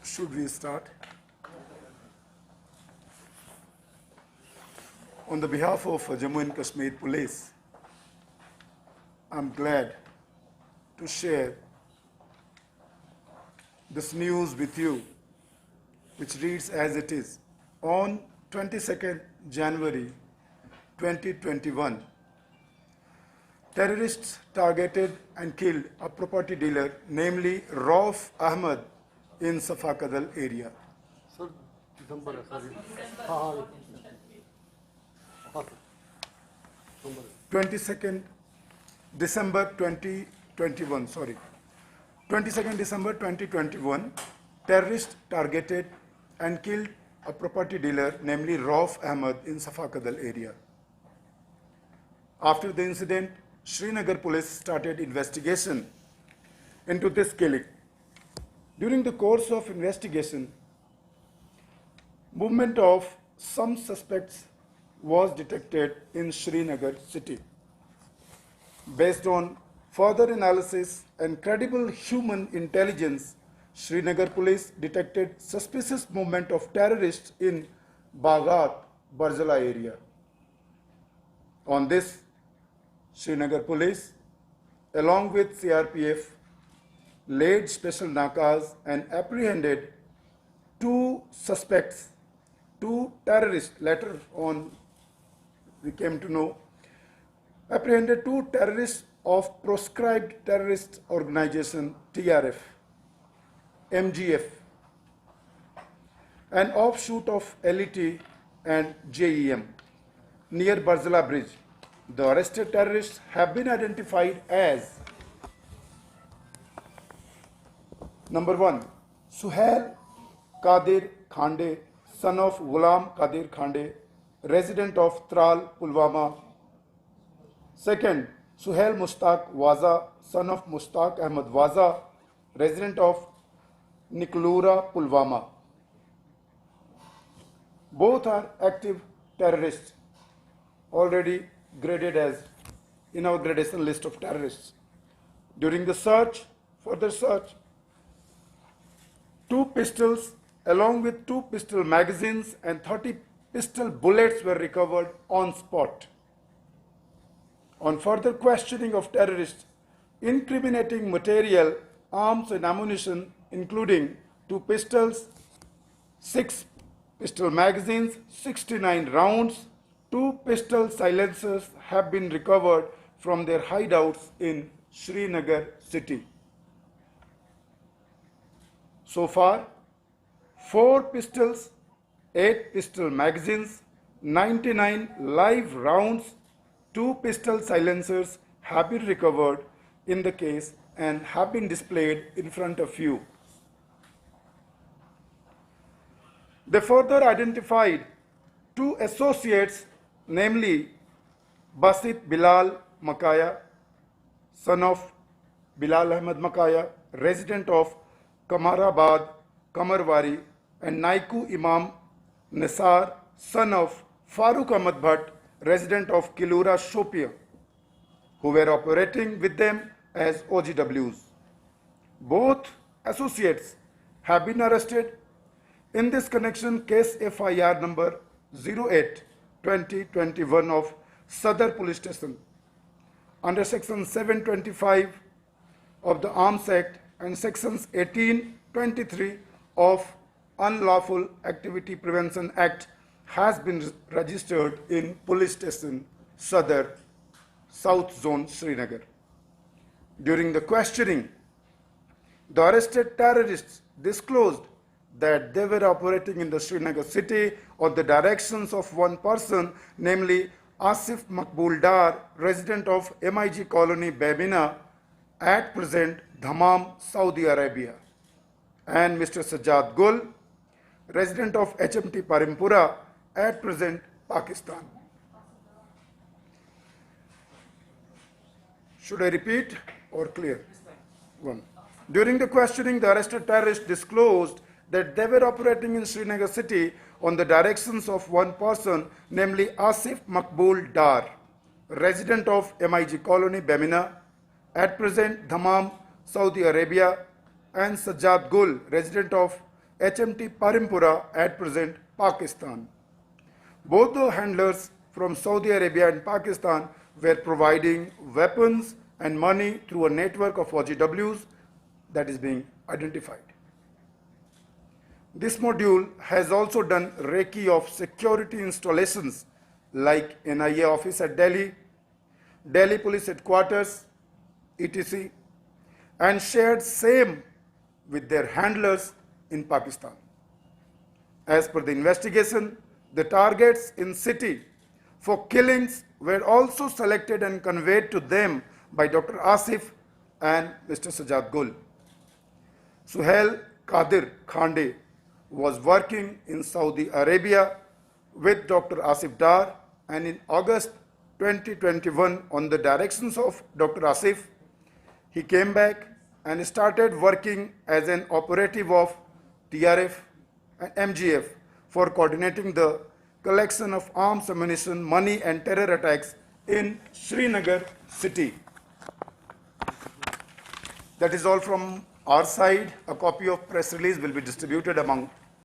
Should we start? On the behalf of Jammu and Kashmir Police, I'm glad to share this news with you, which reads as it is. On 22nd January 2021, terrorists targeted and killed a property dealer, namely Rauf Ahmed, in Safakadal area. Sir, December, sorry. हाँ, 22nd December 2021, 22nd December 2021, terrorists targeted and killed a property dealer, namely Rauf Ahmed, in Safakadal area. After the incident, Srinagar police started investigation into this killing. During the course of investigation, movement of some suspects was detected in Srinagar city. Based on further analysis and credible human intelligence, Srinagar police detected suspicious movement of terrorists in Baghat, Barzala area. On this, Srinagar police, along with CRPF, laid special nakas and apprehended two suspects, two terrorists. Later on, we came to know, apprehended two terrorists of proscribed terrorist organization TRF, MGF, an offshoot of LET and JEM, near Barzala Bridge. The arrested terrorists have been identified as: Number 1, Suhail Qadir Khande, son of Ghulam Qadir Khande, resident of Tral, Pulwama. Second, Suhail Mushtaq Waza, son of Mushtaq Ahmed Waza, resident of Niklura, Pulwama. Both are active terrorists, already graded as in our gradation list of terrorists. During the further search, 2 pistols along with 2 pistol magazines and 30 pistol bullets were recovered on spot. On further questioning of terrorists, incriminating material, arms and ammunition, including 2 pistols, 6 pistol magazines, 69 rounds, 2 pistol silencers have been recovered from their hideouts in Srinagar city. So far, 4 pistols, 8 pistol magazines, 99 live rounds, 2 pistol silencers have been recovered in the case and have been displayed in front of you. They further identified 2 associates, namely Basit Bilal Makaya, son of Bilal Ahmed Makaya, resident of Kamarabad, Kamarwari, and Naiku Imam Nisar, son of Farooq Ahmed Bhatt, resident of Kilura, Shopia, who were operating with them as OGWs. Both associates have been arrested. In this connection, case FIR number 08-2021 of Sadar Police Station under section 725 of the Arms Act and sections 18-23 of Unlawful Activity Prevention Act has been registered in Police Station Sadar, South Zone, Srinagar. During the questioning, the arrested terrorists disclosed that they were operating in the Srinagar city on the directions of one person, namely Asif Makbul Dar, resident of MIG Colony, Babina, at present Dammam, Saudi Arabia, and Mr. Sajjad Gul, resident of HMT Parimpura, at present Pakistan. Should I repeat or clear? 1. During the questioning, the arrested terrorists disclosed that they were operating in Srinagar city on the directions of one person, namely Asif Makbul Dar, resident of MIG Colony, Bamina, at present Dammam, Saudi Arabia, and Sajjad Gul, resident of HMT Parimpura at present Pakistan. Both the handlers from Saudi Arabia and Pakistan were providing weapons and money through a network of OGWs that is being identified. This module has also done recce of security installations like NIA office at Delhi, Delhi Police Headquarters, etc., and shared same with their handlers in Pakistan. As per the investigation, the targets in city for killings were also selected and conveyed to them by Dr. Asif and Mr. Sajjad Gul. Suhail Qadir Khande was working in Saudi Arabia with Dr. Asif Dar, and in August 2021, on the directions of Dr. Asif, he came back and started working as an operative of TRF and MGF for coordinating the collection of arms, ammunition, money and terror attacks in Srinagar city. That is all from our side. A copy of press release will be distributed among